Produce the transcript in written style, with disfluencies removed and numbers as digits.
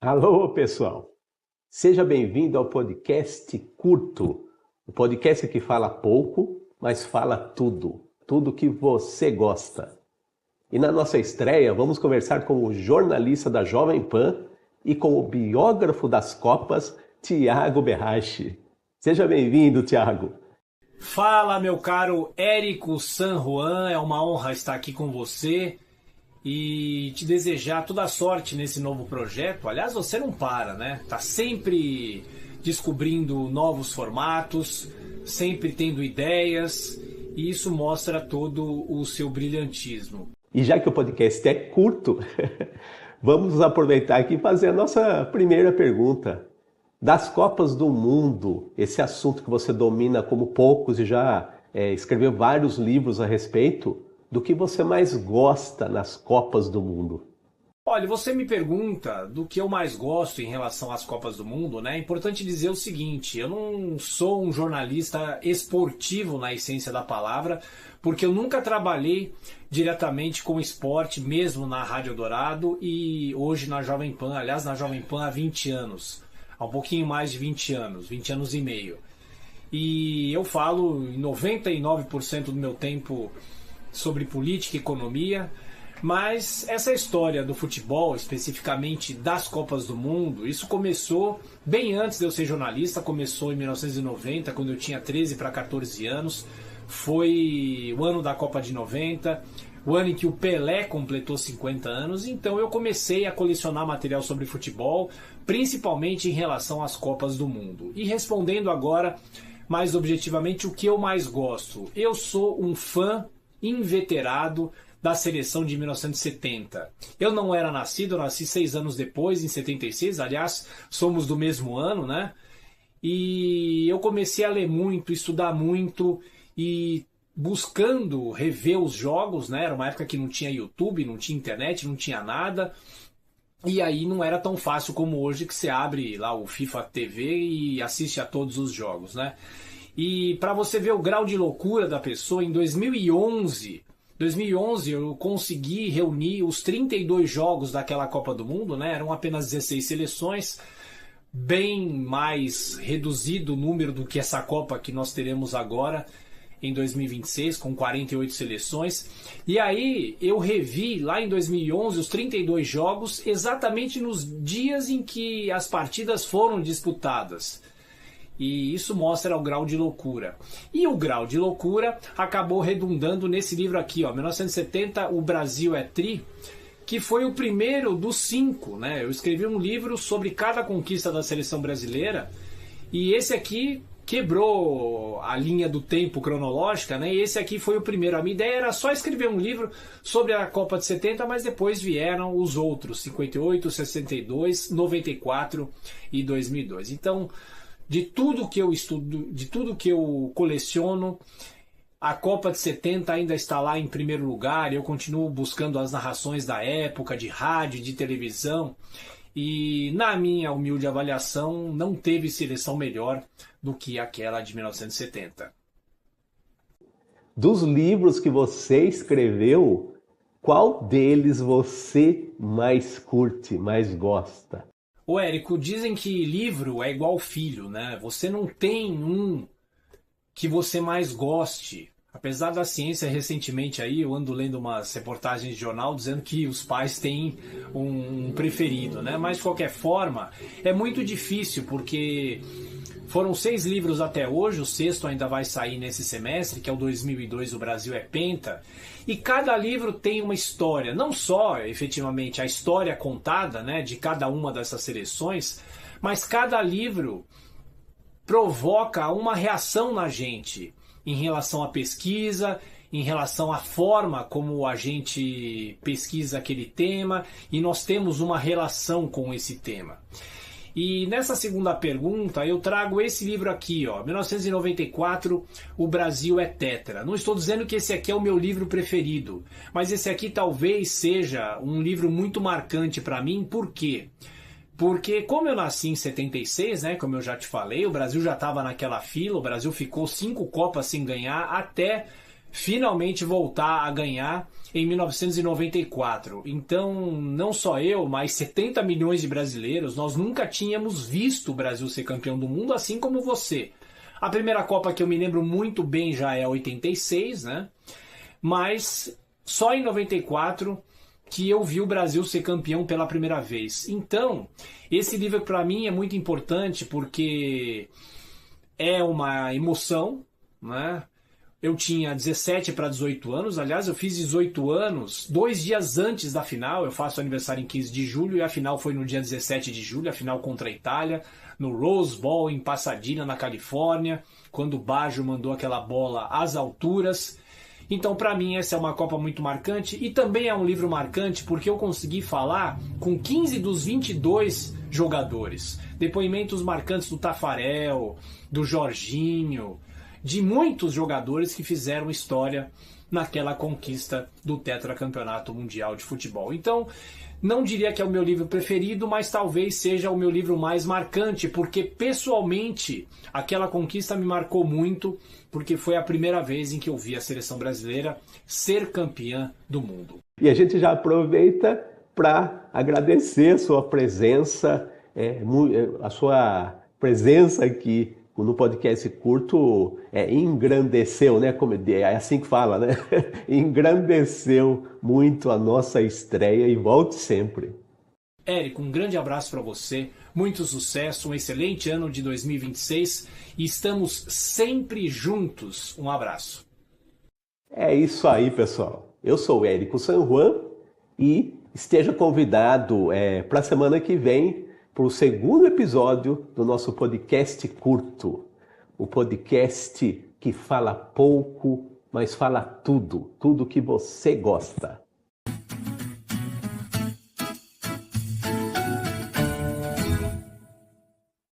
Alô, pessoal! Seja bem-vindo ao podcast Curto, o podcast que fala pouco, mas fala tudo, tudo que você gosta. E na nossa estreia, vamos conversar com o jornalista da Jovem Pan e com o biógrafo das Copas, Thiago Berrache. Seja bem-vindo, Thiago! Fala, meu caro Érico San Juan, é uma honra estar aqui com você e te desejar toda a sorte nesse novo projeto. Aliás, você não para, né? Tá sempre descobrindo novos formatos, sempre tendo ideias, e isso mostra todo o seu brilhantismo. E já que o podcast é curto, vamos aproveitar aqui e fazer a nossa primeira pergunta. Das Copas do Mundo, esse assunto que você domina como poucos e já escreveu vários livros a respeito, do que você mais gosta nas Copas do Mundo? Olha, você me pergunta do que eu mais gosto em relação às Copas do Mundo, né? É importante dizer o seguinte, eu não sou um jornalista esportivo na essência da palavra, porque eu nunca trabalhei diretamente com esporte, mesmo na Rádio Eldorado e hoje na Jovem Pan, aliás, na Jovem Pan há 20 anos. Há um pouquinho mais de 20 anos e meio. E eu falo em 99% do meu tempo sobre política e economia, mas essa história do futebol, especificamente das Copas do Mundo, isso começou bem antes de eu ser jornalista, começou em 1990, quando eu tinha 13 para 14 anos, foi o ano da Copa de 90, o ano em que o Pelé completou 50 anos, então eu comecei a colecionar material sobre futebol, principalmente em relação às Copas do Mundo. E respondendo agora, mais objetivamente, o que eu mais gosto. Eu sou um fã inveterado da seleção de 1970. Eu não era nascido, eu nasci 6 anos depois, em 76, aliás, somos do mesmo ano, né? E eu comecei a ler muito, estudar muito e buscando rever os jogos, né? Era uma época que não tinha YouTube, não tinha internet, não tinha nada. E aí não era tão fácil como hoje que você abre lá o FIFA TV e assiste a todos os jogos, né? E para você ver o grau de loucura da pessoa, em 2011 eu consegui reunir os 32 jogos daquela Copa do Mundo, né? Eram apenas 16 seleções, bem mais reduzido o número do que essa Copa que nós teremos agora em 2026, com 48 seleções. E aí eu revi lá em 2011 os 32 jogos exatamente nos dias em que as partidas foram disputadas. E isso mostra o grau de loucura. E o grau de loucura acabou redundando nesse livro aqui, ó, 1970, O Brasil é Tri, que foi o primeiro dos 5, né? Eu escrevi um livro sobre cada conquista da seleção brasileira, e esse aqui quebrou a linha do tempo cronológica, né? E esse aqui foi o primeiro. A minha ideia era só escrever um livro sobre a Copa de 70, mas depois vieram os outros, 58, 62, 94 e 2002. Então, de tudo que eu estudo, de tudo que eu coleciono, a Copa de 70 ainda está lá em primeiro lugar. Eu continuo buscando as narrações da época, de rádio, de televisão. E, na minha humilde avaliação, não teve seleção melhor do que aquela de 1970. Dos livros que você escreveu, qual deles você mais curte, mais gosta? Ô Érico, dizem que livro é igual filho, né? Você não tem um que você mais goste. Apesar da ciência, recentemente aí, eu ando lendo umas reportagens de jornal dizendo que os pais têm um preferido, né? Mas, de qualquer forma, é muito difícil, porque foram 6 livros até hoje, o 6º ainda vai sair nesse semestre, que é o 2002, O Brasil é Penta, e cada livro tem uma história, não só, efetivamente, a história contada, né, de cada uma dessas seleções, mas cada livro provoca uma reação na gente, em relação à pesquisa, em relação à forma como a gente pesquisa aquele tema, e nós temos uma relação com esse tema. E nessa segunda pergunta eu trago esse livro aqui, ó, 1994, O Brasil é Tetra. Não estou dizendo que esse aqui é o meu livro preferido, mas esse aqui talvez seja um livro muito marcante para mim. Por quê? Porque como eu nasci em 76, né, como eu já te falei, o Brasil já estava naquela fila, o Brasil ficou 5 Copas sem ganhar até finalmente voltar a ganhar em 1994. Então, não só eu, mas 70 milhões de brasileiros, nós nunca tínhamos visto o Brasil ser campeão do mundo, assim como você. A primeira Copa que eu me lembro muito bem já é 86, né? Mas só em 94 que eu vi o Brasil ser campeão pela primeira vez. Então, esse livro para mim é muito importante porque é uma emoção, né? Eu tinha 17 para 18 anos, aliás, eu fiz 18 anos 2 dias antes da final. Eu faço aniversário em 15 de julho e a final foi no dia 17 de julho, a final contra a Itália, no Rose Bowl em Pasadena, na Califórnia, quando o Baggio mandou aquela bola às alturas. Então, para mim, essa é uma Copa muito marcante e também é um livro marcante porque eu consegui falar com 15 dos 22 jogadores. Depoimentos marcantes do Tafarel, do Jorginho, de muitos jogadores que fizeram história naquela conquista do tetracampeonato mundial de futebol. Então, não diria que é o meu livro preferido, mas talvez seja o meu livro mais marcante, porque pessoalmente aquela conquista me marcou muito, porque foi a primeira vez em que eu vi a seleção brasileira ser campeã do mundo. E a gente já aproveita para agradecer a sua presença, a sua presença aqui no podcast curto engrandeceu, né? É assim que fala, né? Engrandeceu muito a nossa estreia e volte sempre. Érico, um grande abraço para você, muito sucesso, um excelente ano de 2026 e estamos sempre juntos. Um abraço. É isso aí, pessoal. Eu sou o Érico San Juan e esteja convidado para a semana que vem para o segundo episódio do nosso podcast curto. O podcast que fala pouco, mas fala tudo que você gosta.